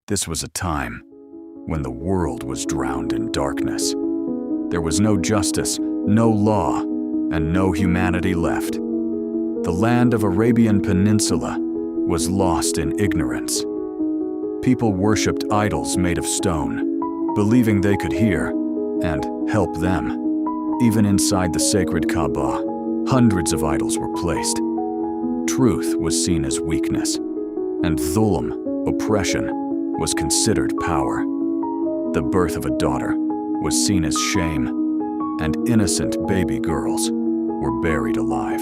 This was a time when the world was drowned in darkness. There was no justice, no law, and no humanity left. The land of Arabian Peninsula was lost in ignorance. People worshipped idols made of stone, believing they could hear and help them. Even inside the sacred Kaaba, hundreds of idols were placed. Truth was seen as weakness, and dhulm, oppression, was considered power. The birth of a daughter was seen as shame, and innocent baby girls were buried alive.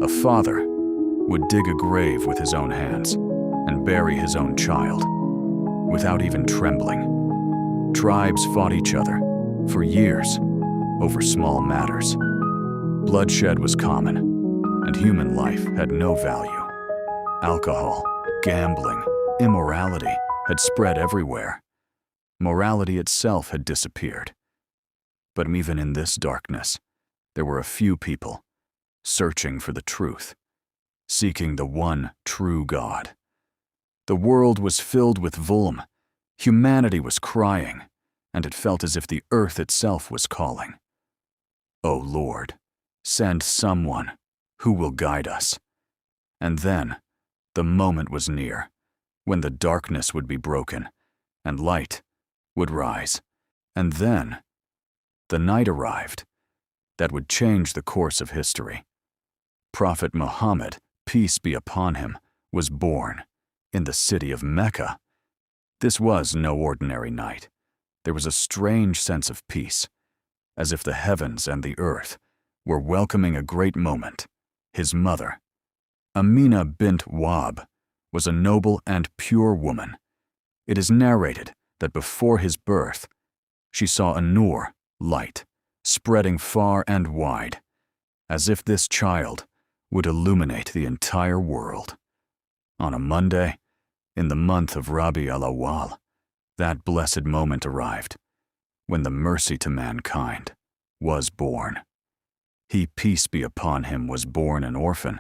A father would dig a grave with his own hands and bury his own child without even trembling. Tribes fought each other for years over small matters. Bloodshed was common, and human life had no value. Alcohol, gambling, immorality had spread everywhere. Morality itself had disappeared. But even in this darkness, there were a few people searching for the truth, seeking the one true God. The world was filled with dhulm. Humanity was crying, and it felt as if the earth itself was calling. "O Lord, send someone who will guide us." And then, the moment was near, when the darkness would be broken, and light would rise. And then, the night arrived that would change the course of history. Prophet Muhammad, peace be upon him, was born in the city of Mecca. This was no ordinary night. There was a strange sense of peace, as if the heavens and the earth were welcoming a great moment. His mother, Amina bint Wahb, was a noble and pure woman. It is narrated that before his birth, she saw a nur, light, spreading far and wide, as if this child would illuminate the entire world. On a Monday, in the month of Rabi al-Awwal, that blessed moment arrived, when the mercy to mankind was born. He, peace be upon him, was born an orphan,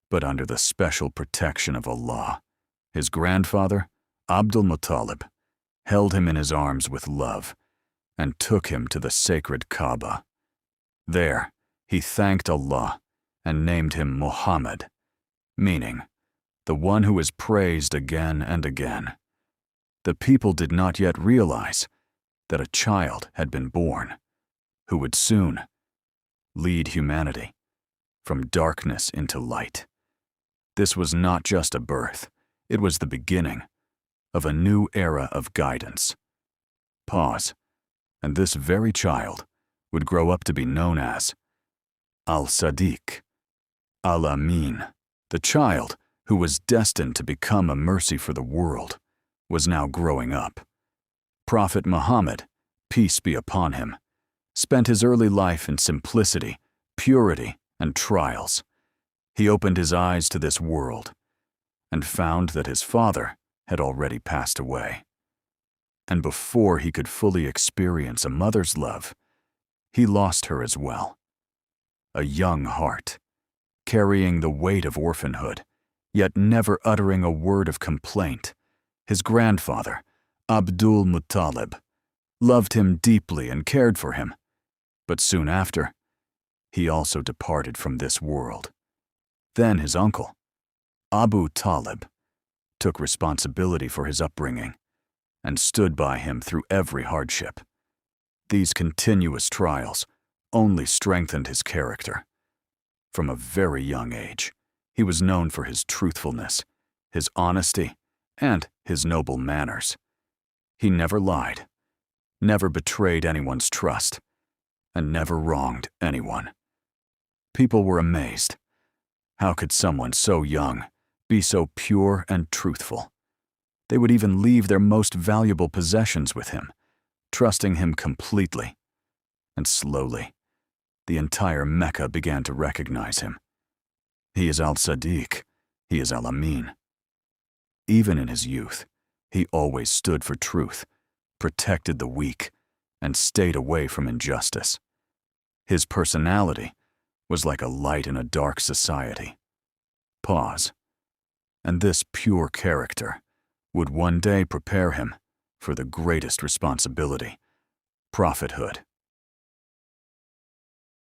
but under the special protection of Allah. His grandfather, Abdul Muttalib, held him in his arms with love and took him to the sacred Kaaba. There, he thanked Allah and named him Muhammad, meaning the one who is praised again and again. The people did not yet realize that a child had been born who would soon lead humanity from darkness into light. This was not just a birth, it was the beginning of a new era of guidance. Pause. And this very child would grow up to be known as al-Sadiq, al-Amin. The child, who was destined to become a mercy for the world, was now growing up. Prophet Muhammad, peace be upon him, spent his early life in simplicity, purity, and trials. He opened his eyes to this world and found that his father had already passed away. And before he could fully experience a mother's love, he lost her as well. A young heart, carrying the weight of orphanhood, yet never uttering a word of complaint, his grandfather, Abdul Muttalib, loved him deeply and cared for him. But soon after, he also departed from this world. Then his uncle, Abu Talib, took responsibility for his upbringing and stood by him through every hardship. These continuous trials only strengthened his character. From a very young age, he was known for his truthfulness, his honesty, and his noble manners. He never lied, never betrayed anyone's trust, and never wronged anyone. People were amazed. How could someone so young be so pure and truthful? They would even leave their most valuable possessions with him, trusting him completely. And slowly, the entire Mecca began to recognize him. He is al-Sadiq, he is al-Amin. Even in his youth, he always stood for truth, protected the weak, and stayed away from injustice. His personality was like a light in a dark society. Pause. And this pure character would one day prepare him for the greatest responsibility: prophethood.